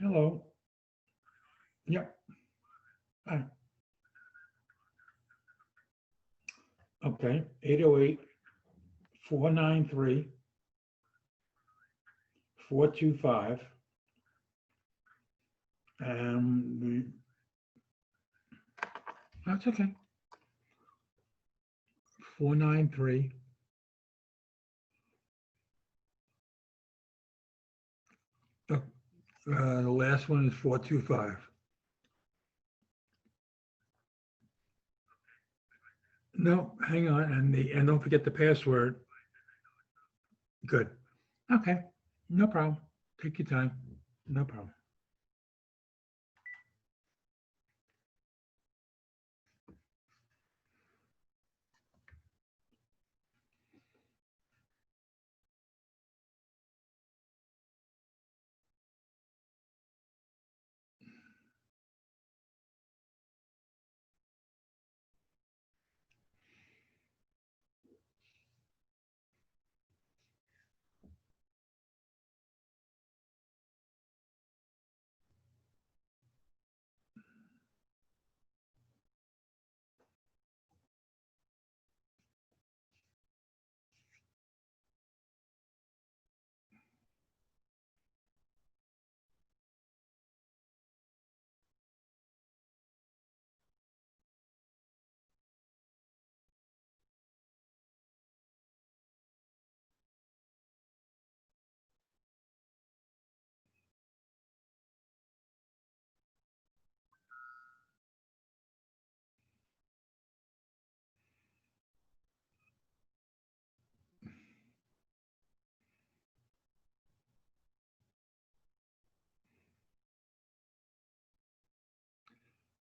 Hello. Yep. Hi. Okay. 808-493-425. That's okay. 493. The last one is 425. No, hang on, and don't forget the password. Good. Okay, no problem. Take your time. No problem.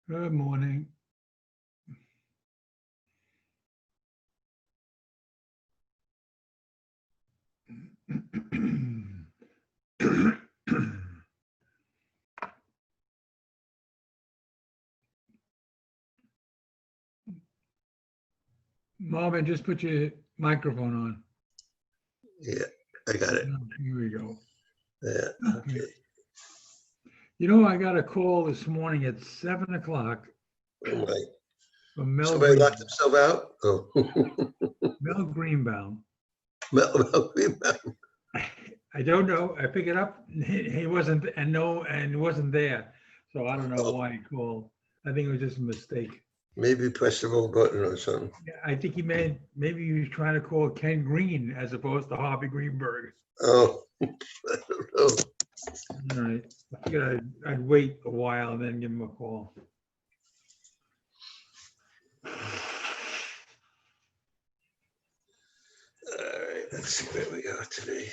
Good morning. Marvin, just put your microphone on. Yeah, I got it. Here we go. Yeah, okay. You know, I got a call this morning at 7 o'clock All right. from Mel Somebody Green, locked himself out? Oh. Mel Greenbaum. Mel, I don't know. I pick it up. He wasn't, and wasn't there. So I don't know why he called. I think it was just a mistake. maybe press the wrong button or something. Yeah, I think maybe he was trying to call Ken Green as opposed to Harvey Greenberg. Oh, I don't know. All right. I figured I'd wait a while and then give him a call. All right, let's see where we are today.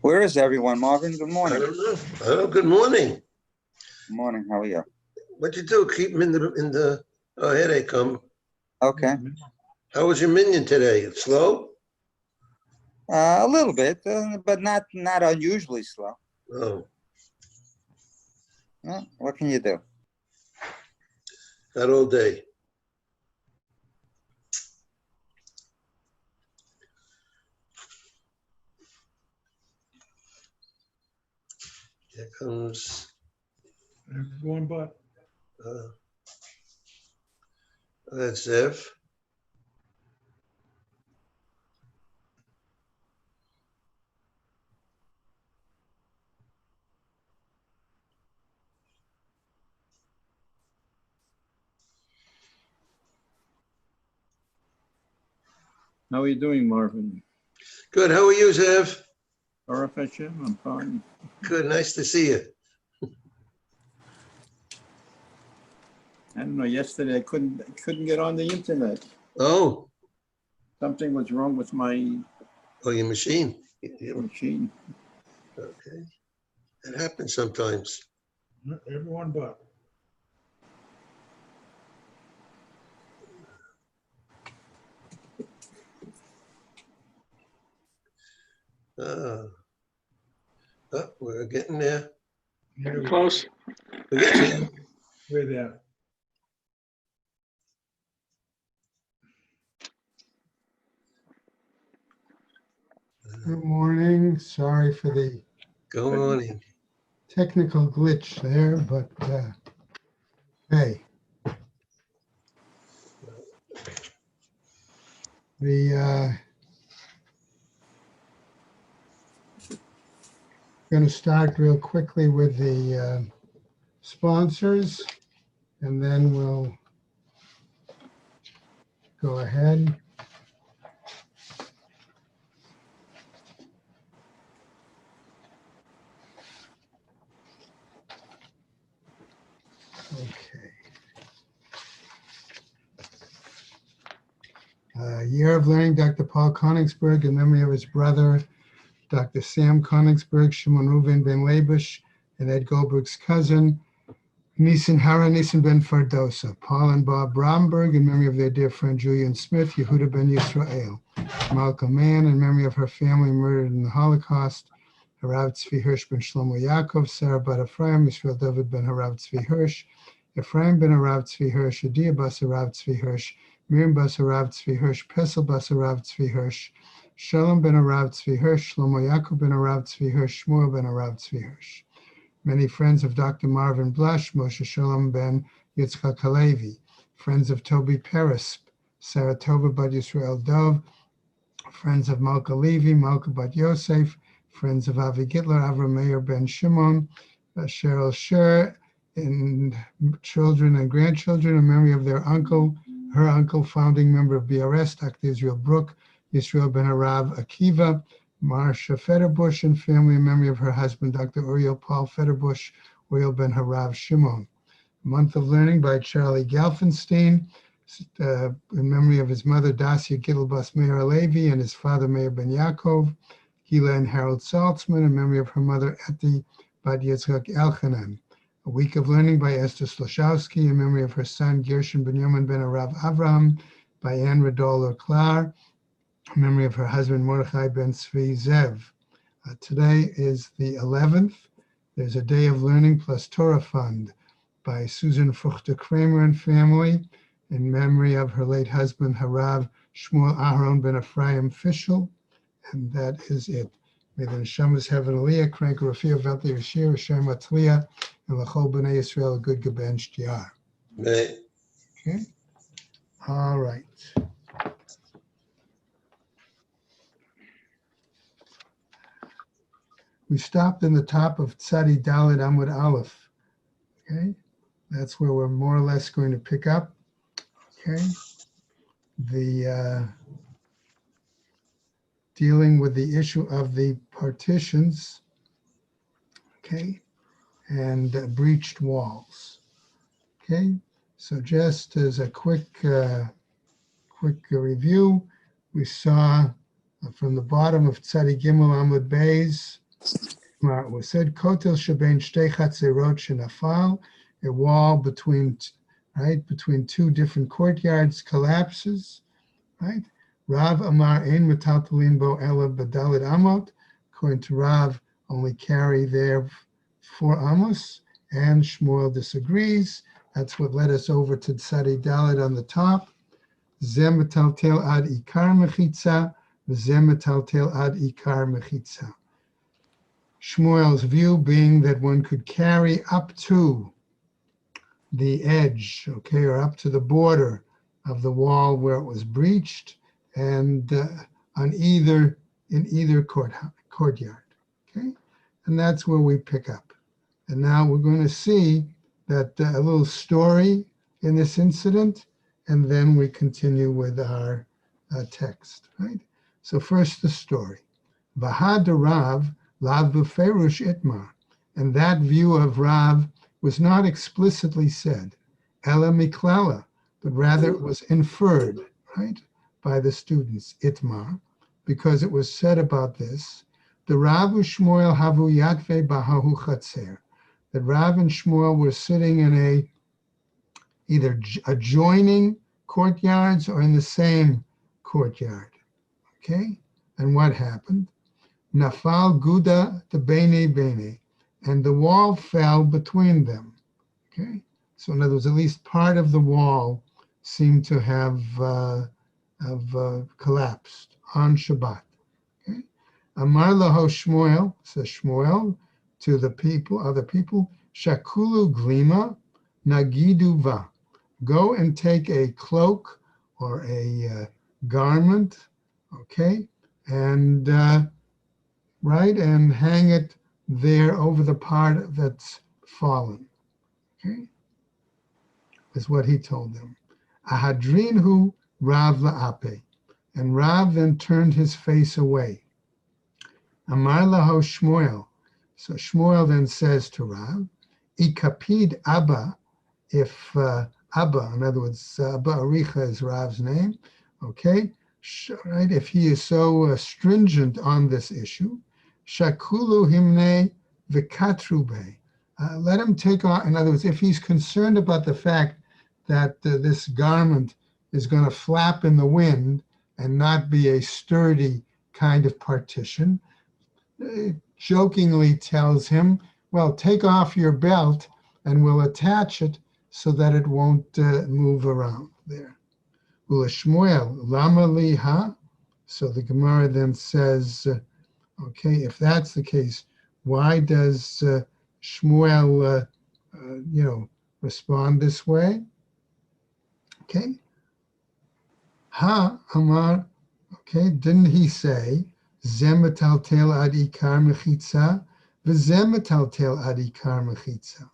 Where is everyone, Marvin? Good I morning. don't know. Oh, good morning. Good morning. How are you? What'd you do? Keep him in the, oh, here they come. Okay. How was your minion today? It's slow? A little bit, but not unusually slow. Oh, What can you do? not all day. Here comes, There's one but. uh, that's Zev. How are you doing, Marvin? Good. How are you, Zev? Baruch Hashem, I'm fine. Good. Nice to see you. I don't know, yesterday I couldn't get on the internet. Oh, Something was wrong with my your machine. machine. Okay. It happens sometimes. Everyone but. We're getting there. Here we- Close. We're getting there. We're there. Good morning. Sorry for the Go morning. technical glitch there, but hey. Going to start real quickly with the sponsors, and then we'll go ahead. Okay. Year of Learning, Dr. Paul Koenigsberg, in memory of his brother, Dr. Sam Koenigsberg, Shimon Reuven ben Labish, and Ed Goldberg's cousin, Nisan Hara Nisan ben Fardosa, Paul and Bob Bromberg, in memory of their dear friend Julian Smith, Yehuda ben Yisrael, Malcolm Mann, in memory of her family murdered in the Holocaust, Harav Tzvi Hirsch ben Shlomo Yaakov, Sarah bat Ephraim, Yisrael David ben Harav Tzvi Hirsch, Ephraim ben Harav Tzvi Hirsch, Adia bas Harav Tzvi Hirsch, Miriam bas Harav Tzvi Hirsch, Pesel bas Harav Tzvi Hirsch, Shalom ben Harav Tzvi Hirsch, Shlomo Yaakov ben Harav Tzvi Hirsch, Shmuel ben Harav Tzvi Hirsch. Many friends of Dr. Marvin Blush, Moshe Shalom ben Yitzchak Halevi, friends of Toby Peres, Sarah Tova bat Yisrael Dov, friends of Malka Levi, Malka bat Yosef, friends of Avi Gitler, Avram Meir ben Shimon, Cheryl Sher, and children and grandchildren in memory of their uncle, her uncle, founding member of BRS, Dr. Israel Brook, Yisrael ben Harav Akiva, Marsha Federbush, and family in memory of her husband, Dr. Uriel Paul Federbush, Uriel ben Harav Shimon. Month of Learning by Charlie Gelfenstein, in memory of his mother, Dacia Gittelbas Meir Levi, and his father, Meir ben Yaakov. Gila and Harold Saltzman, in memory of her mother, Eti bat Yitzchak Elchanan. A Week of Learning by Esther Sloshowski, in memory of her son, Gershon Benyamin ben Arav Avraham, by Anne Radol Leclar, in memory of her husband, Mordechai ben Tzvi Zev. Today is the 11th. There's a Day of Learning plus Torah Fund by Susan Fruchter Kramer and family, in memory of her late husband, Harav Shmuel Aharon ben Ephraim Fischel. And that is it. May the Neshamas have an Aliyah, Crank Rafia, Velti Rashir, Hashem Atliya, and L'chol B'nai Yisrael, a good Geben Shtiyar. Right. Okay. All right. We stopped in the top of Tzadi Dalet Amud Aleph. Okay. That's where we're more or less going to pick up. Okay. The dealing with the issue of the partitions. Okay. And breached walls. Okay, so just as a quick review, we saw from the bottom of Tzadi Gimel Amud Beis, we said Kotel Shebein Shtei Chatzerot Shenafal, a wall between two different courtyards collapses, right? Rav Amar Ein Metaltalin Bo Ela B'Dalet Amot, according to Rav, only carry there 4 amos, and Shmuel disagrees. That's what led us over to Tzadi Dalet on the top. Zem metaltel ad ikar mechitza, zem metaltel ad ikar mechitza. Shmuel's view being that one could carry up to the edge, okay, or up to the border of the wall where it was breached, and in either courtyard, okay, and that's where we pick up. And now we're going to see that a little story in this incident, and then we continue with our text, right? So first the story. Vahad Rav lav b'ferush itmar. And that view of Rav was not explicitly said, ela miklala, but rather it was inferred, right, by the students, itmar, because it was said about this, the Rav Shmuel havu yatve bahahu chatzer, that Rav and Shmuel were sitting in either adjoining courtyards or in the same courtyard. Okay, and what happened? Nafal guda de bene bene, and the wall fell between them. Okay, so in other words, at least part of the wall seemed to have collapsed on Shabbat. Okay, Amar laho Shmuel, says Shmuel to the people, other people, Shakulu glima nagidu va. Go and take a cloak or a garment, okay, and right, and hang it there over the part that's fallen. Okay, is what he told them. Ahadrinhu Rav la'ape, and Rav then turned his face away. Amar laho Shmuel, so Shmuel then says to Rav, Ikapid Abba, if Abba, in other words, Abba Aricha is Rav's name, okay, right, if he is so stringent on this issue, Shakulu himne v'katrube, let him take on, in other words, if he's concerned about the fact that this garment is going to flap in the wind and not be a sturdy kind of partition, jokingly tells him, well, take off your belt and we'll attach it so that it won't move around there. Ula Shmuel, lama liha. So the Gemara then says, okay, if that's the case, why does Shmuel, respond this way? Okay. Ha Amar, okay, didn't he say, Zemetaltel ad ikar mechitza, v'zemetaltel ad ikar mechitza,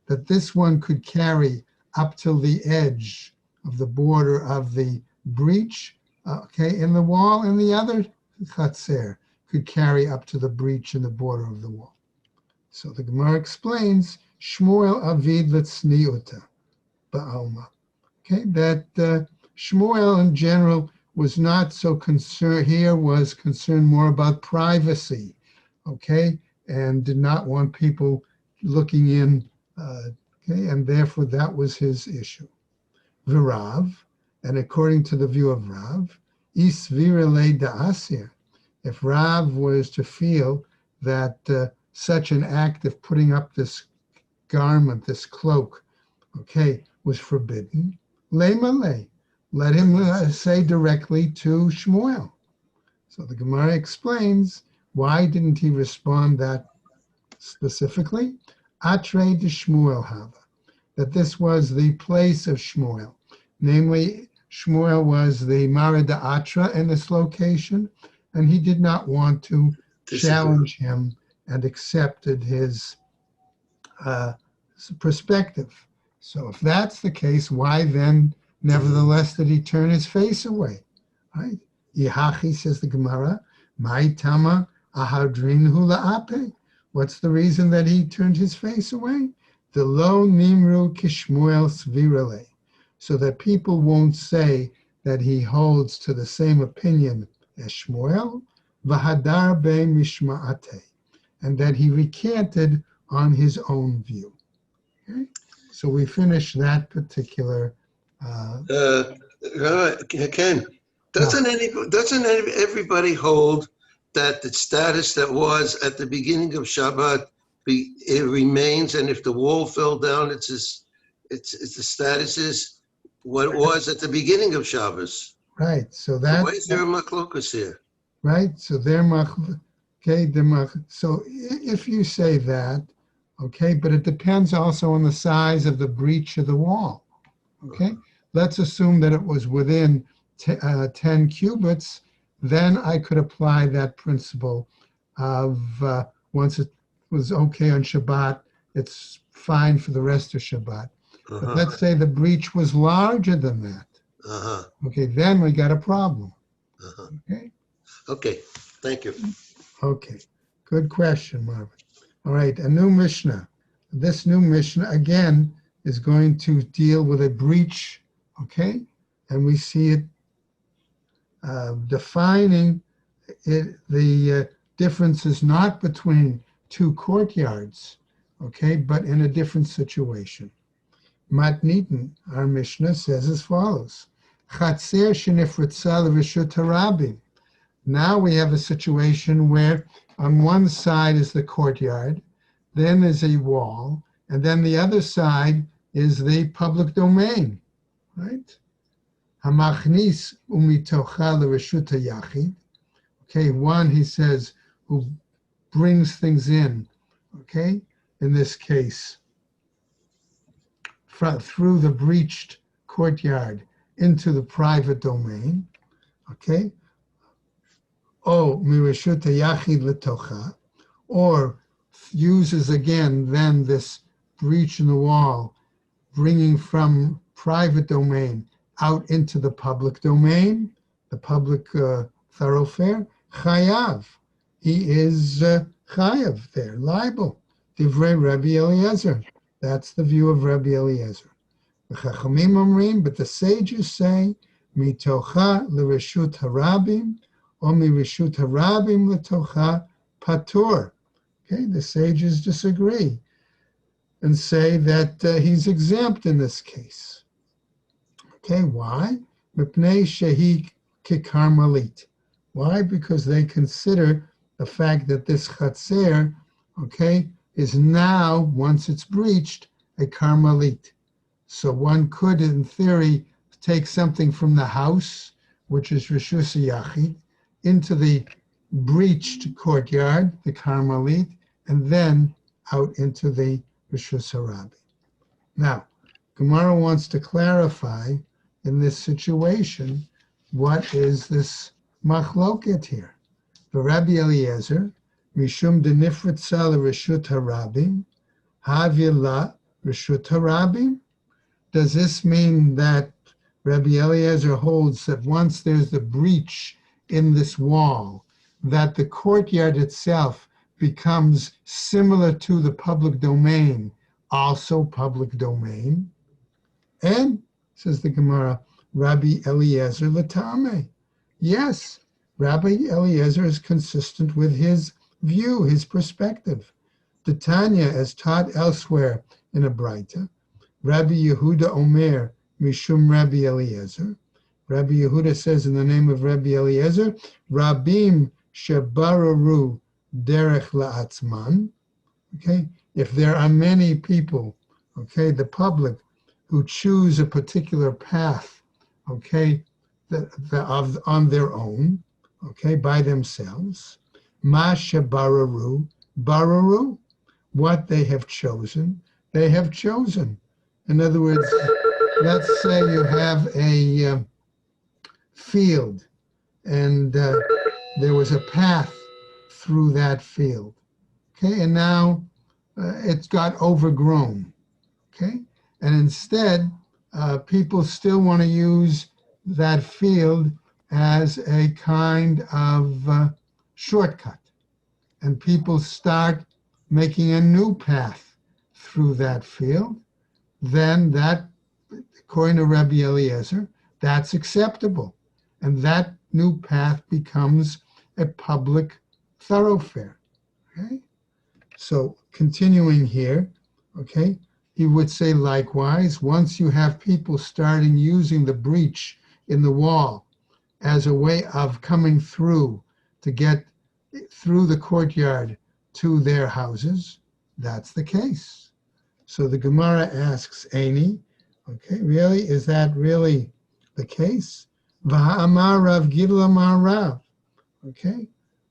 that this one could carry up till the edge of the border of the breach, okay, in the wall, and the other chatzer could carry up to the breach in the border of the wall. So the Gemara explains, Shmuel avid v'tzniuta ba'alma, okay, that Shmuel in general was not so concerned, here was concerned more about privacy, okay, and did not want people looking in, okay, and therefore that was his issue. V'Rav, and according to the view of Rav, isvirele da'asir, if Rav was to feel that such an act of putting up this garment, this cloak, okay, was forbidden, le, let him say directly to Shmuel. So the Gemara explains, why didn't he respond that specifically? Atre de Shmuel hava, that this was the place of Shmuel. Namely, Shmuel was the Marida Atra in this location, and he did not want to challenge him and accepted his perspective. So if that's the case, why then, nevertheless, did he turn his face away? Right? Yihachi, says the Gemara, Mai tama ahadrinhu la'ape. What's the reason that he turned his face away? The lo nimru kishmuel svirale, so that people won't say that he holds to the same opinion as Shmuel, v'hadar be mishma'ate, and that he recanted on his own view. Okay? So we finish that particular. Ken, doesn't everybody hold that the status that was at the beginning of Shabbat it remains, and if the wall fell down, it's the status is what it was at the beginning of Shabbos. Right. So that. Why is there a machlokus here? Right. So they're okay. So if you say that, okay, but it depends also on the size of the breach of the wall. Okay. Let's assume that it was within 10 cubits. Then I could apply that principle of once it was okay on Shabbat, it's fine for the rest of Shabbat. But let's say the breach was larger than that. Okay, then we got a problem. Okay. Okay, thank you. Okay, good question, Marvin. All right, a new Mishnah. This new Mishnah, again, is going to deal with a breach, okay? And we see it defining it. The difference is not between two courtyards, okay, but in a different situation. Matnitin, our Mishnah, says as follows. Chatzer shenifritza l'reshut harabim. Now we have a situation where on one side is the courtyard, then is a wall, and then the other side is the public domain, right? Hamachnis umitocha l'reshut hayachid. Okay, one, he says, who brings things in, okay, in this case, through the breached courtyard into the private domain, okay? O mireshut hayachid letocha, or uses again then this breach in the wall, bringing from private domain out into the public domain, the public thoroughfare, chayav. He is chayav there, liable. Divrei Rabbi Eliezer. That's the view of Rabbi Eliezer. The Chachamim omrim, but the sages say, mitocha l'reshut harabim, or mireshut harabim l'tocha patur. Okay, the sages disagree and say that he's exempt in this case. Okay, why? Mipnei shehi kikarmalit. Why? Because they consider the fact that this chatzer, okay, is now, once it's breached, a karmalit. So one could, in theory, take something from the house, which is reshus hayachid, into the breached courtyard, the karmalit, and then out into the reshus harabim. Now, Gemara wants to clarify in this situation, what is this machloket here? For Rabbi Eliezer, mishum denifritza l'reshut harabim, havila reshut harabim. Does this mean that Rabbi Eliezer holds that once there's the breach in this wall, that the courtyard itself becomes similar to the public domain, also public domain? And, says the Gemara, Rabbi Eliezer l'tameh. Yes, Rabbi Eliezer is consistent with his view, his perspective. The Tanya, as taught elsewhere in a Braita, Rabbi Yehuda Omer, Mishum Rabbi Eliezer. Rabbi Yehuda says in the name of Rabbi Eliezer, Rabim shebararu derech la'atzman. Okay, if there are many people, okay, the public, who choose a particular path, okay, on their own, okay, by themselves, ma shebararu, bararu, what they have chosen, they have chosen. In other words, let's say you have a field and there was a path through that field, okay, and now it's got overgrown, okay, and instead people still want to use that field as a kind of shortcut, and people start making a new path through that field. Then that, according to Rabbi Eliezer, that's acceptable. And that new path becomes a public thoroughfare, okay? So continuing here, okay, he would say likewise, once you have people starting using the breach in the wall as a way of coming through to get through the courtyard to their houses, that's the case. So the Gemara asks, Eini, okay, really, is that really the case? V'ha'amar Rav Gidl amar Rav, okay?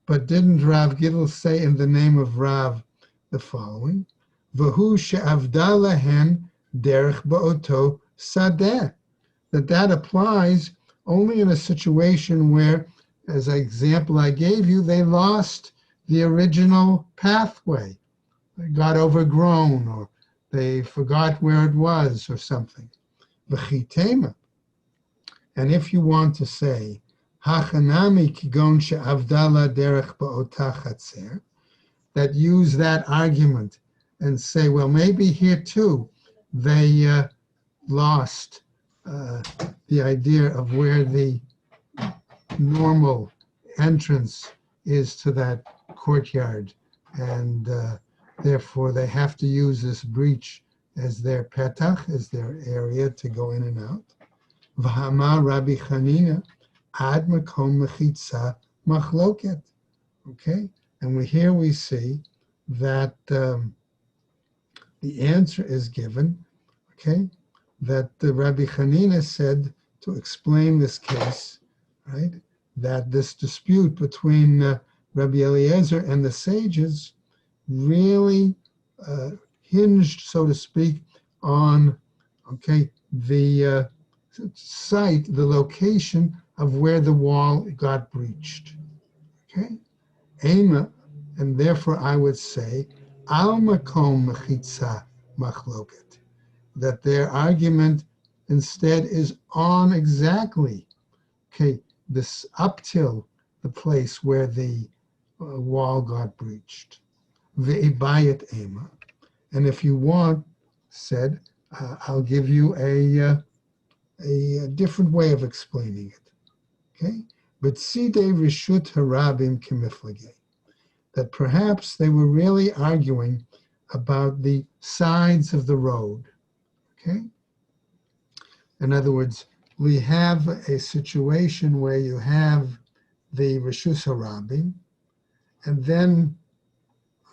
But didn't Rav Gidl say in the name of Rav the following? V'hu she'avda lahen derech ba'oto sadeh. That applies only in a situation where, as an example I gave you, they lost the original pathway. They got overgrown, or they forgot where it was, or something. V'chitema. And if you want to say Hachanami kigon she'avdala derech ba'ota chatzer, that use that argument and say, well, maybe here too, they lost the idea of where the normal entrance is to that courtyard, and therefore they have to use this breach as their petach, as their area to go in and out. V'hamar Rabbi Chanina ad makom mechitza machloket. Okay, and here we see that the answer is given. Okay, that the Rabbi Chanina said to explain this case, right? That this dispute between Rabbi Eliezer and the sages really hinged, so to speak, on, okay, the site, the location of where the wall got breached. Okay, Ema, and therefore I would say, al makom mechitza machloket, that their argument instead is on exactly, okay, this up till the place where the wall got breached. Ve'ibayat ema. And if you want, said, I'll give you a different way of explaining it. Okay? But sidei rishut harabim kimiflagei, that perhaps they were really arguing about the sides of the road. Okay? In other words, we have a situation where you have the rishus harabim, and then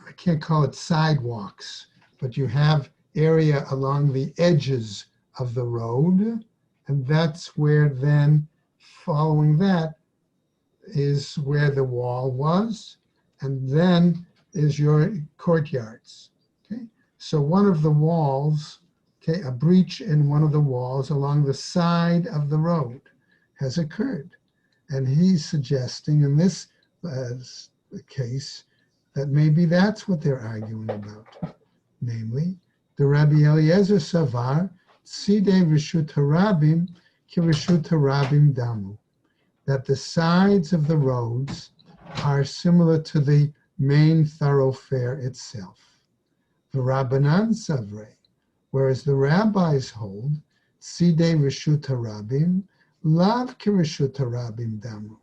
I can't call it sidewalks, but you have area along the edges of the road, and that's where then, following that, is where the wall was, and then is your courtyards. Okay, so one of the walls, okay, a breach in one of the walls along the side of the road has occurred, and he's suggesting in this case that maybe that's what they're arguing about, namely, the Rabbi Eliezer Savar, Sidei Rishut Harabim ki Rishut Harabim Damu, that the sides of the roads are similar to the main thoroughfare itself. The Rabbanan Savrei, whereas the rabbis hold, Sidei Rishut Harabim, Lav ki Rishut Harabim Damu,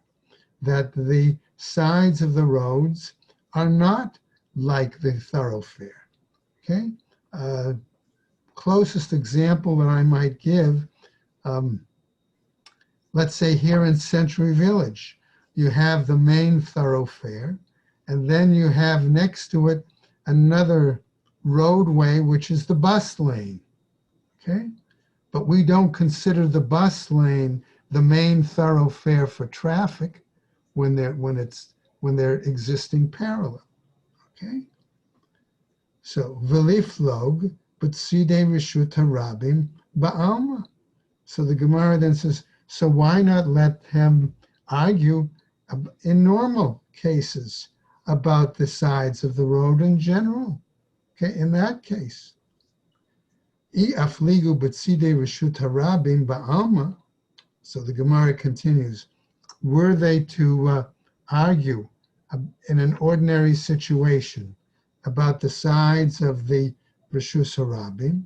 that the sides of the roads are not like the thoroughfare. Okay? Closest example that I might give, let's say here in Century Village, you have the main thoroughfare, and then you have next to it another roadway, which is the bus lane. Okay? But we don't consider the bus lane the main thoroughfare for traffic when they're existing parallel. Okay? So, v'liflog, but sidei rishut harabim ba'alma. So the Gemara then says, so why not let him argue in normal cases about the sides of the road in general? Okay, in that case. I afligu but sidei rishut harabim ba'alma. So the Gemara continues, were they to argue in an ordinary situation about the sides of the Rishus Harabim,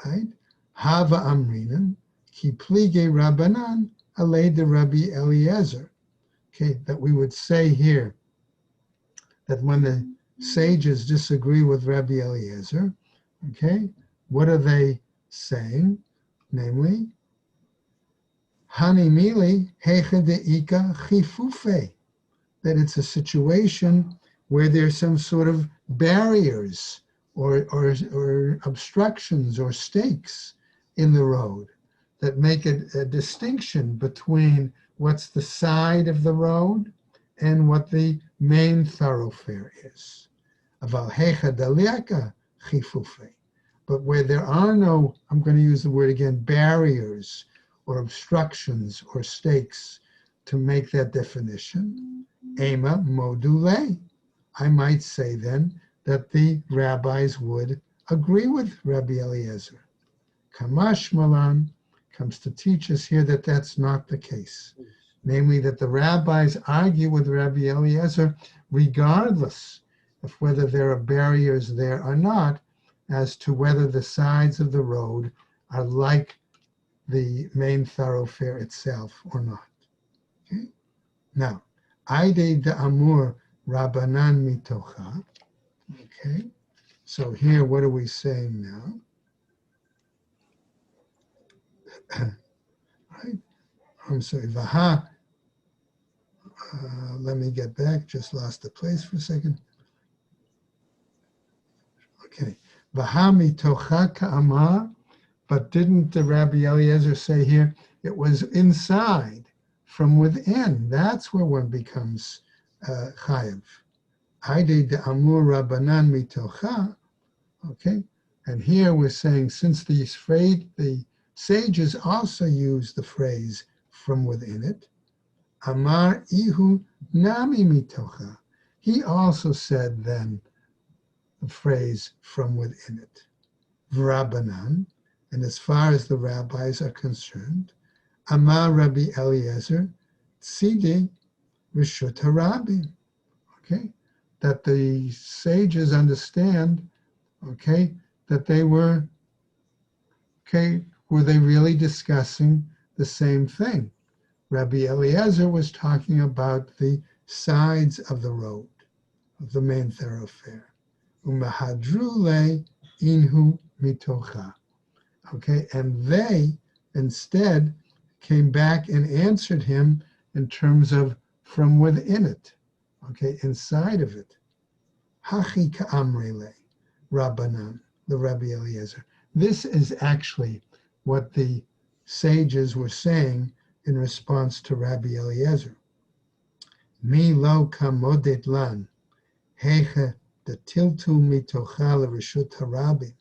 right? Hava Amrinan, Ki Plige Rabbanan, Alei de Rabbi Eliezer. Okay, that we would say here that when the sages disagree with Rabbi Eliezer, okay, what are they saying? Namely, Hani Mili Hecha Deika Chifufe, that it's a situation where there's some sort of barriers or obstructions or stakes in the road that make it a distinction between what's the side of the road and what the main thoroughfare is. But where there are no, I'm going to use the word again, barriers or obstructions or stakes to make that definition, Ema module, I might say then that the rabbis would agree with Rabbi Eliezer. Kamash Malan comes to teach us here that that's not the case. namely that the rabbis argue with Rabbi Eliezer regardless of whether there are barriers there or not, as to whether the sides of the road are like the main thoroughfare itself or not. Okay? Now, Aide de Amur Rabbanan Mitocha. Okay, so here, what are we saying now? Right? I'm sorry, Vaha. Let me get back, just lost the place for a second. Okay, Vaha Mitocha Ka'amar, but didn't the Rabbi Eliezer say here, it was inside, from within? That's where one becomes chayav. Haide de amur rabbanan mitocha. Okay, and here we're saying since the sages also use the phrase from within it, amar ihu nami mitocha. He also said then the phrase from within it. Rabbanan. And as far as the rabbis are concerned, Amar Rabbi Eliezer, Tzidi Rishut HaRabbi, okay, that the sages understand, okay, that they were, okay, were they really discussing the same thing? Rabbi Eliezer was talking about the sides of the road, of the main thoroughfare. Umahadru le inhu mitocha. Okay, and they instead came back and answered him in terms of from within it, okay, inside of it. Hachi ka'amrele, Rabbanan, the Rabbi Eliezer. This is actually what the sages were saying in response to Rabbi Eliezer. Mi lo kamodet lan, heche de tiltu mitocha l'reshut harabim.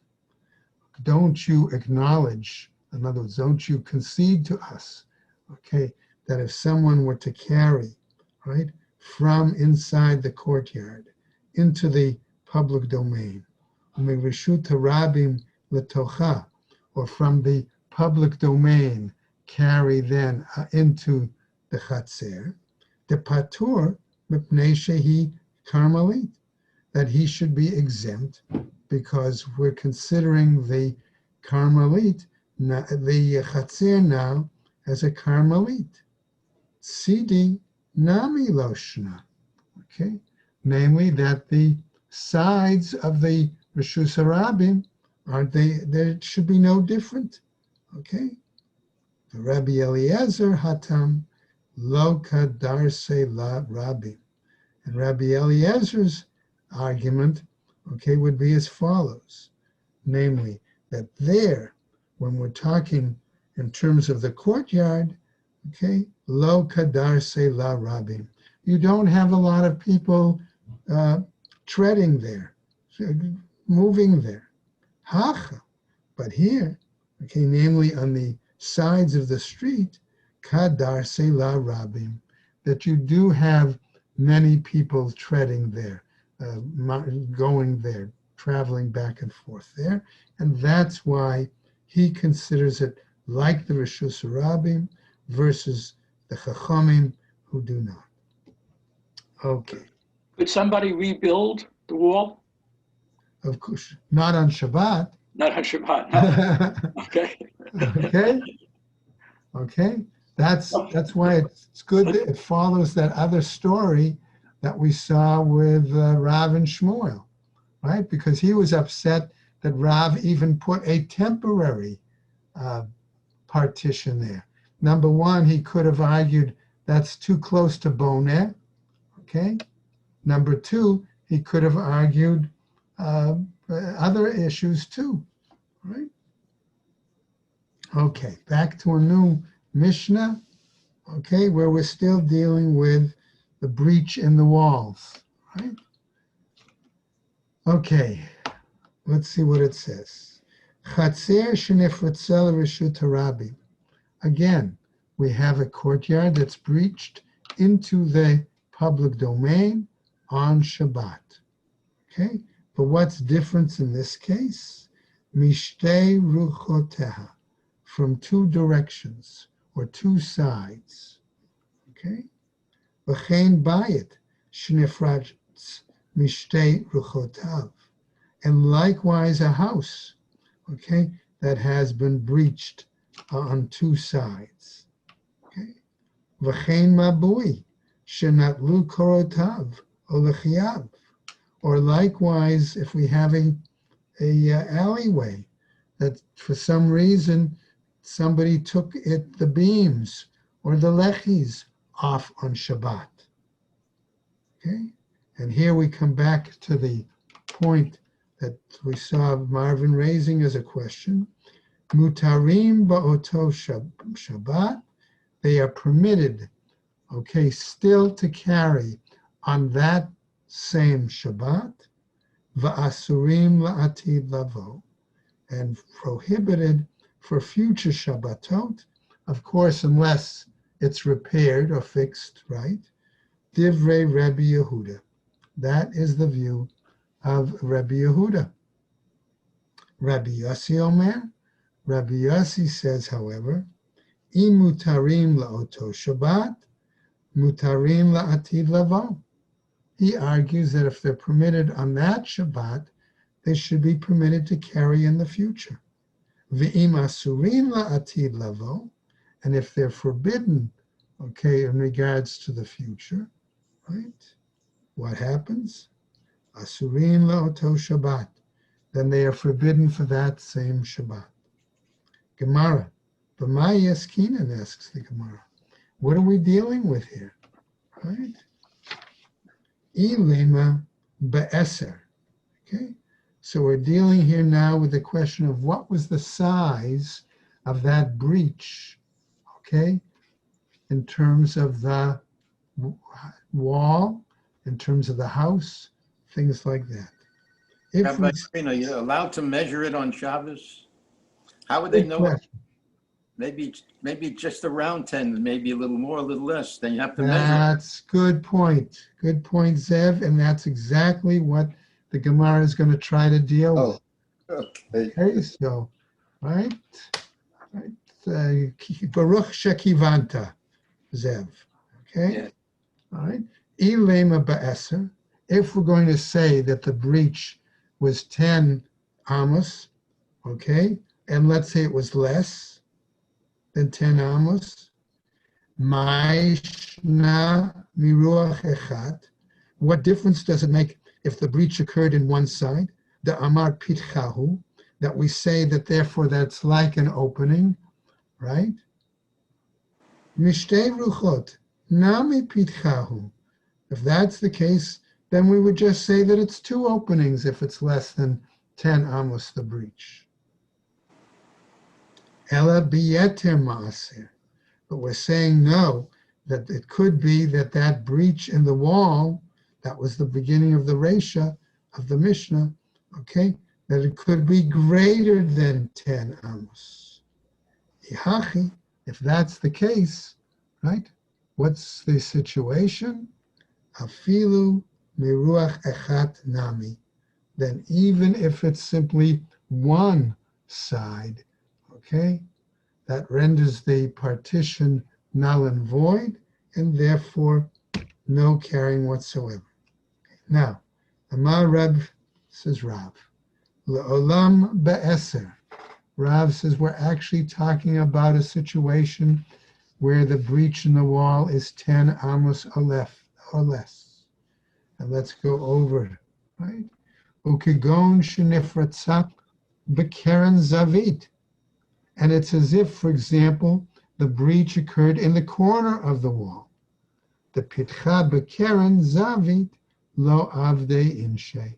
Don't you acknowledge, in other words, don't you concede to us, okay, that if someone were to carry, right, from inside the courtyard into the public domain, or from the public domain, carry then into the chatzer, the patur mipnei shehi karmelit, that he should be exempt because we're considering the Carmelit, the Chatzir now, as a Carmelit. Sidi Nami Loshna, okay? Namely that the sides of the Rishus Harabim, aren't they, there should be no different, okay? The Rabbi Eliezer Hatam Lo Kadarse La Rabbi. And Rabbi Eliezer's argument, okay, would be as follows, namely that there, when we're talking in terms of the courtyard, okay, lo kadar se la rabim, you don't have a lot of people treading there, moving there. Hacha, but here, okay, namely on the sides of the street, kadar se la rabim, that you do have many people treading there. Going there, traveling back and forth there. And that's why he considers it like the Rishus Harabim versus the Chachamim who do not. Okay. Could somebody rebuild the wall? Of course, not on Shabbat. Not on Shabbat. No. Okay. Okay. Okay. That's why it's good that it follows that other story that we saw with Rav and Shmuel, right? Because he was upset that Rav even put a temporary partition there. Number one, he could have argued that's too close to Boneh, okay? Number two, he could have argued other issues too, right? Okay, back to a new Mishnah, okay, where we're still dealing with the breach in the walls, right? Okay, let's see what it says. Chatzer shenifratzel reshut harabim. Again, we have a courtyard that's breached into the public domain on Shabbat. Okay, but what's different in this case? Mishtei ruchoteha, from two directions or two sides. Okay? V'chein bayit shenifratz mishtei ruchotav. And likewise a house, okay, that has been breached on two sides. Okay? V'chein mabui shenatlu korotav olechiav. Or likewise, if we have a alleyway that for some reason somebody took the beams or the lechis off on Shabbat. Okay? And here we come back to the point that we saw Marvin raising as a question. Mutarim ba'oto Shabbat, they are permitted, okay, still to carry on that same Shabbat, va'asurim la'atid lavo, and prohibited for future Shabbatot, of course, unless it's repaired or fixed, right? Divrei Rabbi Yehuda. That is the view of Rabbi Yehuda. Rabbi Yossi Omer. Rabbi Yossi says, however, imutarim la'oto Shabbat, mutarim la'atid lavo. He argues that if they're permitted on that Shabbat, they should be permitted to carry in the future. V'im asurim la'atid lavo, and if they're forbidden, okay, in regards to the future, right? What happens? Asurim la'oto Shabbat. Then they are forbidden for that same Shabbat. Gemara. B'mai yaskinan, asks the Gemara. What are we dealing with here? Right? Ilema be'eser. Okay? So we're dealing here now with the question of what was the size of that breach, okay, in terms of the wall, in terms of the house, things like that. If Rabbi we, Green, are you allowed to measure it on Shabbos? How would they Good know? question. Maybe just around 10, maybe a little more, a little less. Then you have to measure it. That's good point. Good point, Zev, and that's exactly what the Gemara is going to try to deal with. Okay. Okay, so, right? Baruch Shekivanta, Zev. Okay? Yeah. All right. Ilema ba'eser. If we're going to say that the breach was 10 amos, okay, and let's say it was less than 10 amos, ma'ishna miruach echad. What difference does it make if the breach occurred in one side? The amar pitchahu, that we say that therefore that's like an opening, right? Mishtei ruchot, nami pitchahu. If that's the case, then we would just say that it's two openings if it's less than 10 amos, the breach. Ela biyeter ma'aser. But we're saying no, that it could be that that breach in the wall, that was the beginning of the Resha of the Mishnah, okay, that it could be greater than 10 amos. Ihachi, if that's the case, right, what's the situation? Afilu miruach echat nami. Then even if it's simply one side, okay, that renders the partition null and void, and therefore no carrying whatsoever. Now, Amar Rab, says Rav, Le'olam be'eser. Rav says we're actually talking about a situation where the breach in the wall is 10 amos or less. And let's go over it, right? Ukegon shenifratzak bekeren zavit. And it's as if, for example, the breach occurred in the corner of the wall. The pitcha bekeren zavit lo avdei inshe.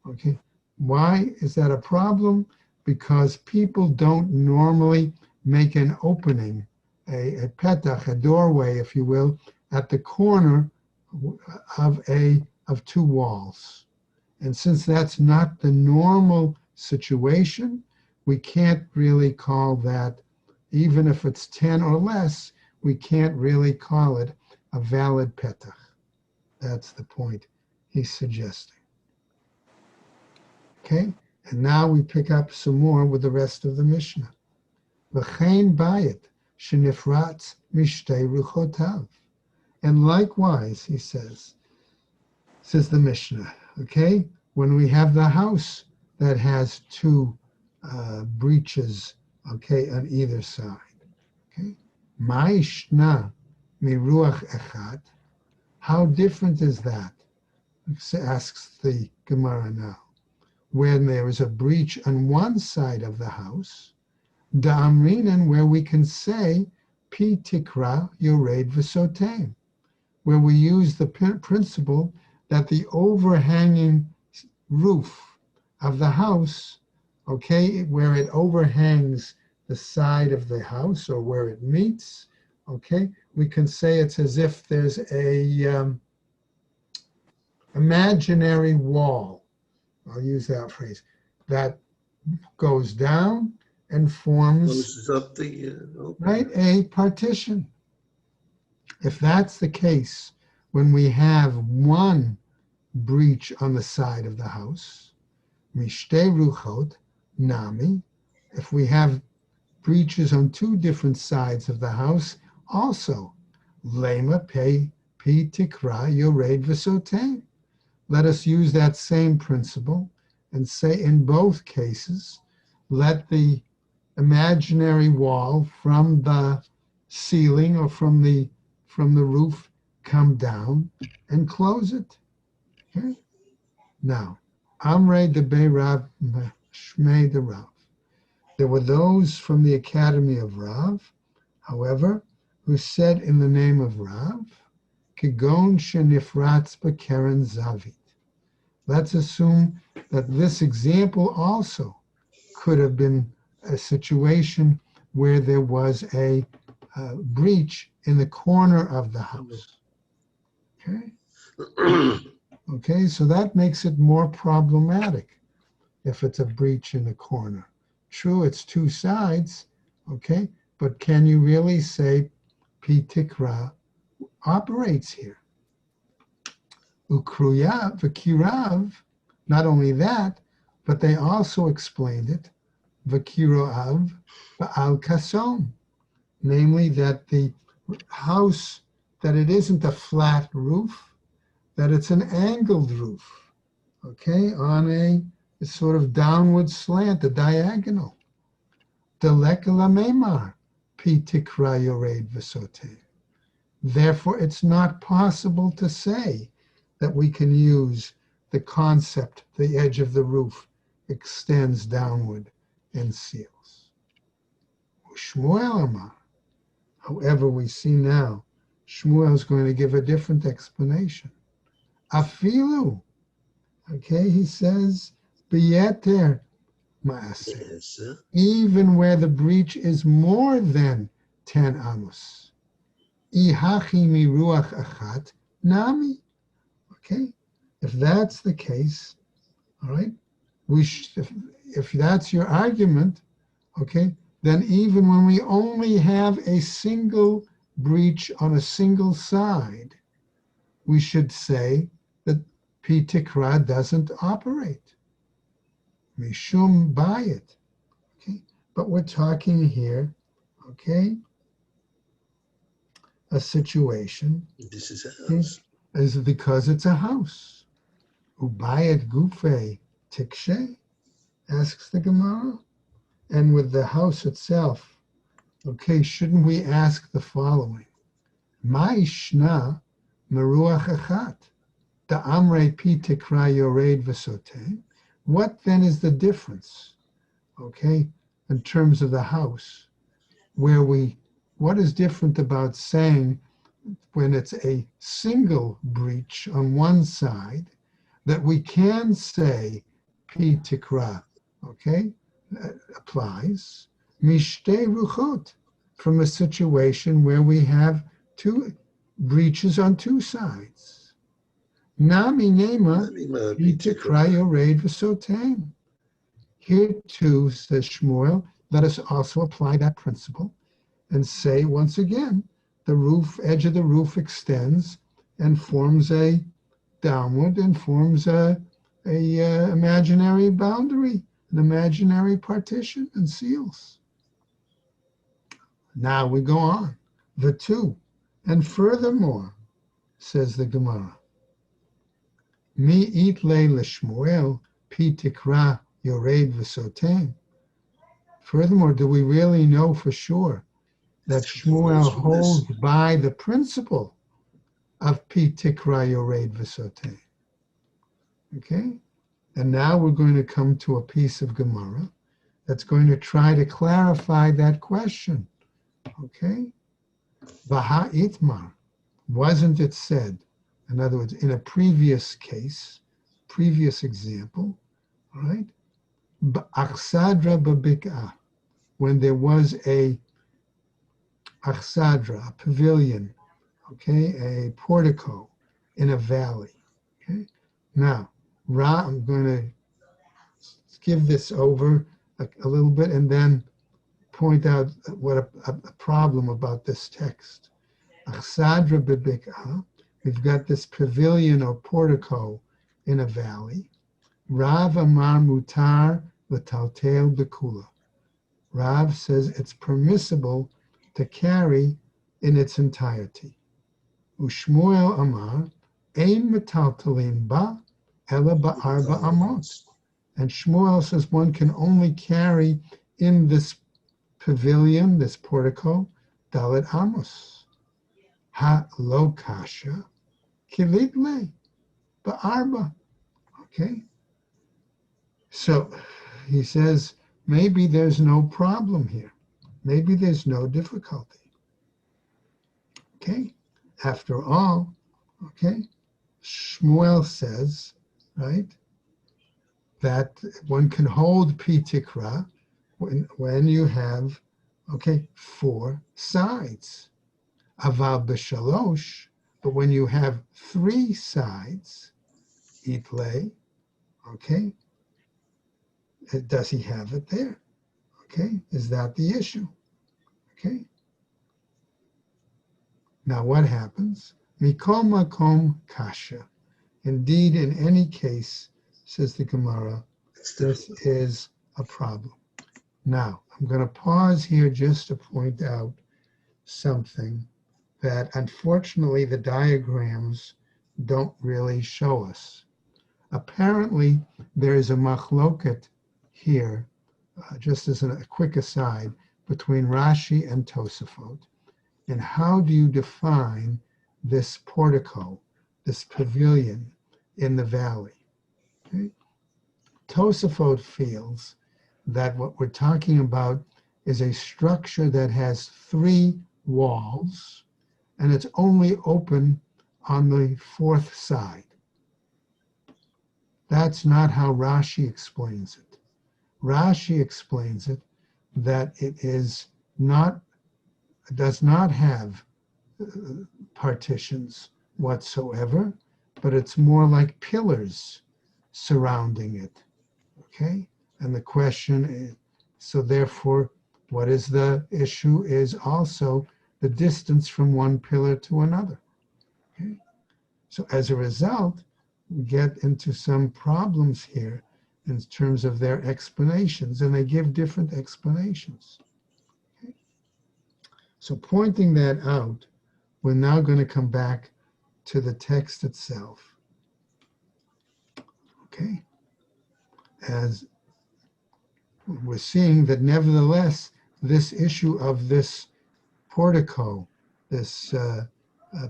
Okay, why is that a problem? Because people don't normally make an opening, a petach, a doorway, if you will, at the corner of two walls. And since that's not the normal situation, we can't really call that, even if it's 10 or less, we can't really call it a valid petach. That's the point he's suggesting. Okay, and now we pick up some more with the rest of the Mishnah. V'chein bayit shenifratz mishtei ruchotav. And likewise, he says the Mishnah, okay, when we have the house that has two breaches, okay, on either side, okay, Ma'ishna miruach echad, how different is that? Asks the Gemara now. When there is a breach on one side of the house, da'amrinan, where we can say, pi tikra yored v'sotem, where we use the principle that the overhanging roof of the house, okay, where it overhangs the side of the house or where it meets, okay, we can say it's as if there's a imaginary wall, I'll use that phrase, that goes down and forms, Closes up the, right, a partition. If that's the case, when we have one breach on the side of the house, mishte ruchot nami, if we have breaches on two different sides of the house, also, lema pe tikra yored v'sotem. Let us use that same principle and say in both cases, let the imaginary wall from the ceiling or from the roof come down and close it. Okay? Now, Amrei de Be Rav Shmei de Rav. There were those from the Academy of Rav, however, who said in the name of Rav, Kigon shenifratz b'keren zavit. Let's assume that this example also could have been a situation where there was a breach in the corner of the house. Okay? Okay, so that makes it more problematic if it's a breach in the corner. True, it's two sides, okay, but can you really say Pi Tikra operates here? Ukruya, Vakirav, not only that, but they also explained it, Vakiroav, Ba'al Kasom, namely that the house, that it isn't a flat roof, that it's an angled roof, okay, on a sort of downward slant, a diagonal. Delekala Memar, Pi Tikra Yored V'Sote. Therefore, it's not possible to say that we can use the concept, the edge of the roof extends downward and seals. Shmuel Amar. However, we see now, Shmuel is going to give a different explanation. Afilu, okay, he says, Beyeter Maaseh, yes, even where the breach is more than 10 amos. Ihachi miruach achat nami. Okay, if that's the case, all right, if that's your argument, okay, then even when we only have a single breach on a single side, we should say that Pi Tikra doesn't operate. Mishum bayit. Okay, but we're talking here, okay, a situation. this is a house. Is because it's a house. Ubayat gufe tikshe, asks the Gemara. And with the house itself, okay, shouldn't we ask the following? Ma'ishna meruach achat, da'amrei pi tikra yored v'sote. What then is the difference, okay, in terms of the house, what is different about saying when it's a single breach on one side, that we can say Pi Tikra, okay, applies, Mishte Ruchot, from a situation where we have two breaches on two sides. Nami Nema Pi Tikra Yored V'Sotem. Here too, says Shmuel, let us also apply that principle and say once again, the edge of the roof extends and forms a downward and forms a imaginary boundary, an imaginary partition and seals. Now we go on. The two. And furthermore, says the Gemara. Mi itle l'Shmuel pi tikra yored v'soten. Furthermore, do we really know for sure that Shmuel holds by the principle of pi tikra yored v'soten? Okay? And now we're going to come to a piece of Gemara that's going to try to clarify that question. Okay? Baha itmar. Wasn't it said? In other words, in a previous case, previous example, all right? Achsadra babik'ah, when there was a achsadra, a pavilion, okay, a portico in a valley. Okay? Now, I'm going to give this over a little bit and then point out what a problem about this text. Achsadra babik'ah, we've got this pavilion or portico in a valley. Rav amar mutar l'taltel bekula. Rav says it's permissible to carry in its entirety. Ushmuel amar ein metaltalin ba ela ba'arba amot. And Shmuel says one can only carry in this pavilion, this portico, dalet amos. Ha lo kasha kilidle ba'arba. Okay? So he says, maybe there's no problem here. Maybe there's no difficulty. Okay? After all, okay, Shmuel says, right, that one can hold pitikra when you have, okay, 4 sides. Aval b'shalosh, but when you have 3 sides, itle, okay, does he have it there? Okay, is that the issue? Okay. Now what happens? Mikol makom kasha. Indeed, in any case, says the Gemara, this is a problem. Now, I'm going to pause here just to point out something that unfortunately the diagrams don't really show us. Apparently, there is a machloket here, just as a quick aside, between Rashi and Tosafot. And how do you define this portico, this pavilion in the valley? Okay. Tosafot feels that what we're talking about is a structure that has 3 walls, and it's only open on the 4th side. That's not how Rashi explains it. Rashi explains it that it does not have partitions whatsoever, but it's more like pillars surrounding it. Okay? And the question is, so therefore, what is the issue is also the distance from one pillar to another. Okay? So as a result, we get into some problems here in terms of their explanations, and they give different explanations. Okay? So pointing that out, we're now going to come back to the text itself. Okay? As we're seeing that nevertheless, this issue of this portico, this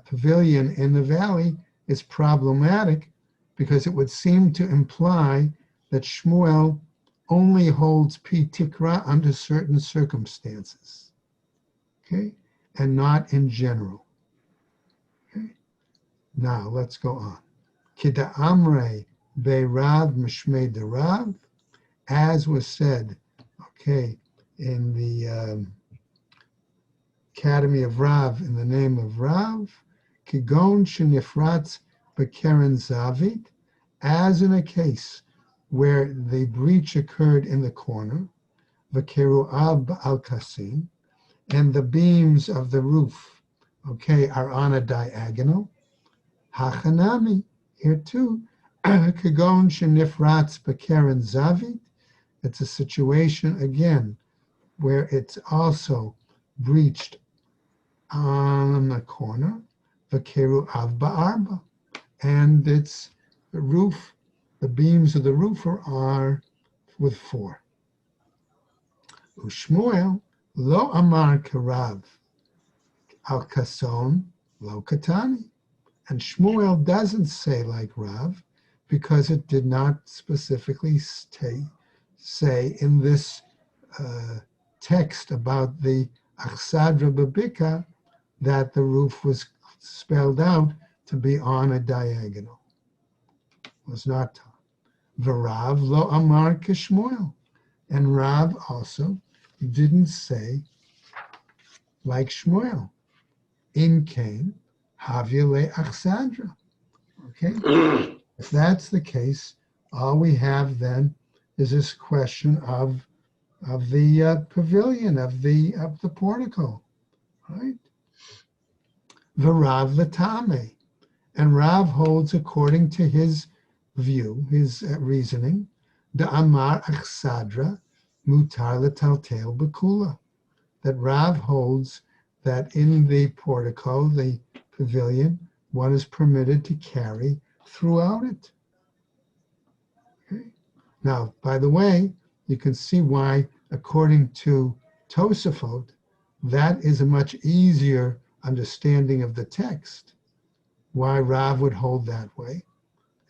pavilion in the valley is problematic because it would seem to imply that Shmuel only holds pi tikra under certain circumstances, okay, and not in general. Okay. Now let's go on. Kida amre be'rav mishmei derav, as was said, okay, in the Academy of Rav, in the name of Rav, kigon shenifratz bekeren zavit, as in a case where the breach occurred in the corner, v'keru'ab al-kasim, and the beams of the roof, okay, are on a diagonal. Hachanami, here too, kigon shenifratz bekeren zavit, it's a situation, again, where it's also breached on the corner. v'keru av ba'arba. And its roof, the beams of the roof are with 4. Ushmuel lo amar karav al kason lo katani. And Shmuel doesn't say like Rav because it did not specifically say in this text about the Achsadra Babika that the roof was spelled out to be on a diagonal. It was not taught. V'Rav lo amar k'Shmuel. And Rav also didn't say like Shmuel. In Cain, Havile Achsadra. Okay? If that's the case, all we have then is this question of the pavilion, of the portico, right? The Rav Latame. And Rav holds according to his view, his reasoning, the Amar Achsadra Mutar Letaltel Bakula. That Rav holds that in the portico, the pavilion, one is permitted to carry throughout it. Okay. Now, by the way, you can see why, according to Tosafot, that is a much easier understanding of the text, why Rav would hold that way,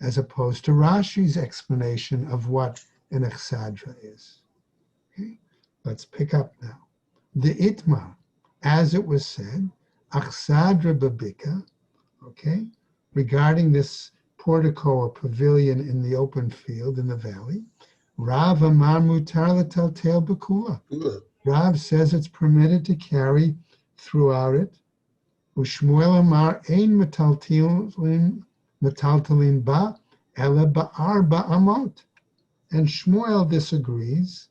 as opposed to Rashi's explanation of what an Achsadra is. Okay. Let's pick up now. The Itmar, as it was said, Achsadra Babika, okay, regarding this portico or pavilion in the open field in the valley, Rav Amar Mutar Letaltel Bakula. Rav says it's permitted to carry throughout it. Ushmuel Amar Ein Metaltalin Ba Ela Ba'arba Amot. And Shmuel disagrees,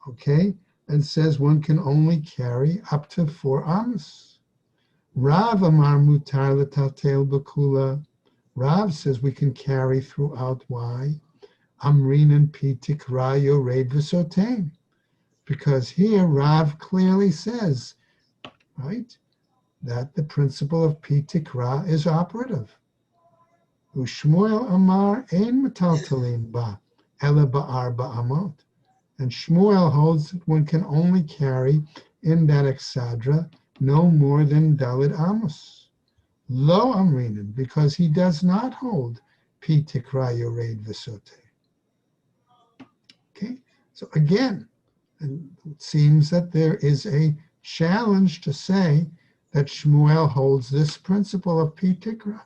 okay, and says one can only carry up to 4 amos. Rav Amar Mutar Letaltel Bakula. Rav says we can carry throughout. Why? Amrin and Pitik Rayo Reid V'Sotain. Because here Rav clearly says, right, that the principle of Pitik Ra is operative. Ushmuel Amar Ein Metaltalin Ba Ela Ba'arba Amot. And Shmuel holds that one can only carry in that Achsadra no more than Dalit Amos. Lo Amrinan, because he does not hold Pi Tikra Yored V'Sote. Okay, so again, it seems that there is a challenge to say that Shmuel holds this principle of Pi Tikra.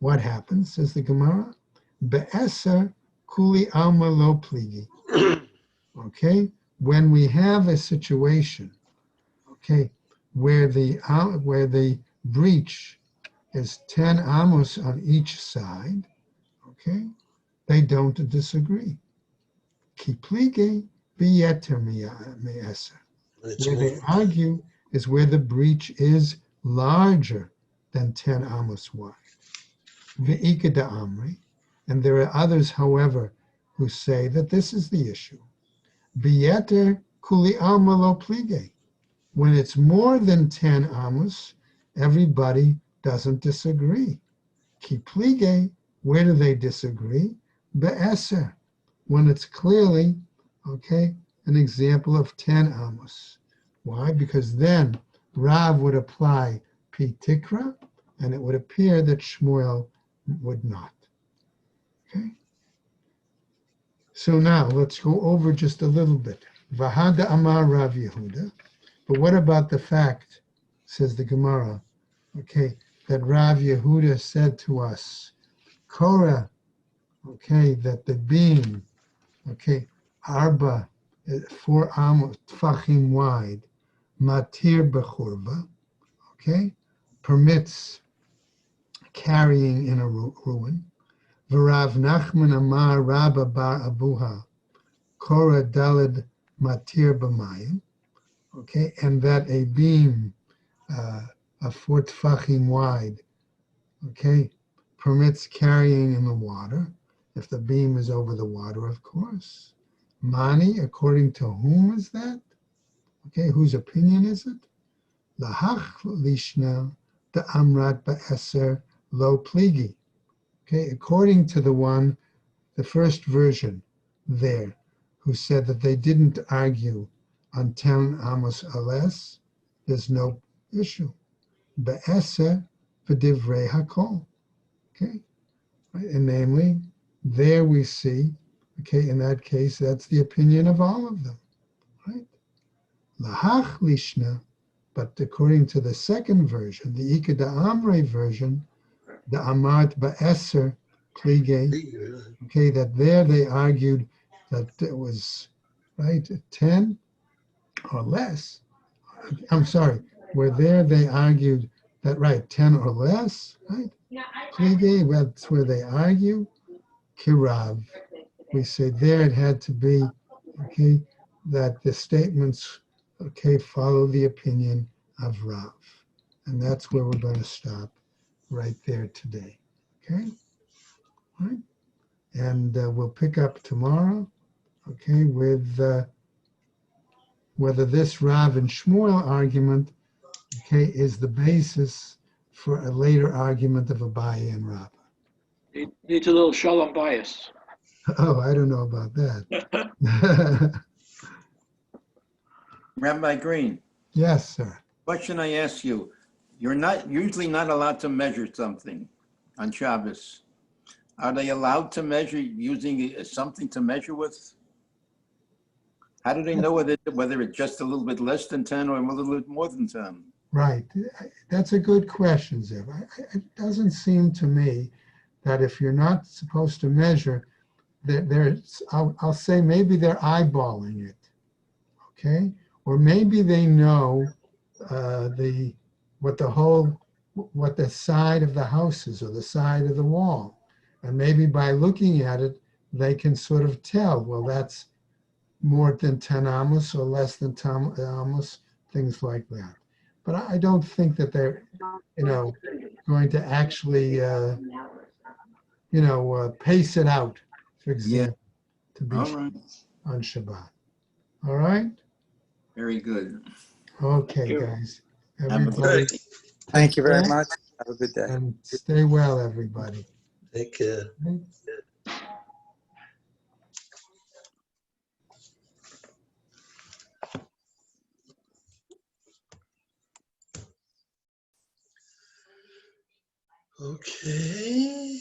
What happens, says the Gemara? Be'eser Kuli Alma Lo Pligi. Okay, when we have a situation, okay, where the breach is 10 amos on each side, okay, they don't disagree. Ki plige biyeter me'eser. Where they argue is where the breach is larger than 10 amos wide. Ve'ika da amri, and there are others, however, who say that this is the issue. Biyeter kuli alma lo plige. When it's more than 10 amos, everybody doesn't disagree. Ki plige, where do they disagree? Be'eser, when it's clearly, okay, an example of 10 amos. Why? Because then Rav would apply Pi Tikra, and it would appear that Shmuel would not. Okay? So now let's go over just a little bit. Vahada Amar Rav Yehuda. But what about the fact, says the Gemara, okay, that Rav Yehuda said to us, Korah, okay, that the beam, okay, Arba, 4 amos, tfachim wide, matir bechurba, okay, permits carrying in a ruin. V'Rav Nachman Amar Rabba Bar Abuha, Korah Daled Matir B'Mayim, okay, and that a beam, a 4 tfachim wide, okay, permits carrying in the water, if the beam is over the water, of course. Mani, according to whom is that? Okay, whose opinion is it? Lahach lishna the Amrat Ba'eser Lo Pligi. Okay, according to the first version there, who said that they didn't argue on 10 Amos Ales, there's no issue. Ba'eser V'divrei Hakol. Okay, right? And namely, there we see, okay, in that case, that's the opinion of all of them, right? Lahach Lishna, but according to the second version, the Ika da Amre version, the Amart Ba'eser Plige, okay, that there they argued that it was, right, 10 or less. I'm sorry, where there they argued that, right, 10 or less, right? Plige, that's where they argue. Kirav, we say there it had to be, okay, that the statements, okay, follow the opinion of Rav. And that's where we're going to stop right there today, okay? All right? And we'll pick up tomorrow, okay, with whether this Rav and Shmuel argument, okay, is the basis for a later argument of Abaye and Rav. Needs a little shalom bias. Oh, I don't know about that. Rabbi Green, Yes, sir. question I ask you. You're usually not allowed to measure something on Shabbos. Are they allowed to measure using something to measure with? How do they know whether it's just a little bit less than 10 or a little bit more than 10? Right. That's a good question, Zev. It doesn't seem to me that if you're not supposed to measure, I'll say maybe they're eyeballing it, okay? Or maybe they know what the side of the house is or the side of the wall. And maybe by looking at it, they can sort of tell, well, that's more than 10 amos or less than 10 amos, things like that. But I don't think that they're, going to actually, pace it out, for example, to be All right. on Shabbat. All right? Very good. Okay, you. guys. Have a Everybody, good Thank you very care. much. Have a good day. and stay well, everybody. Take care. Okay.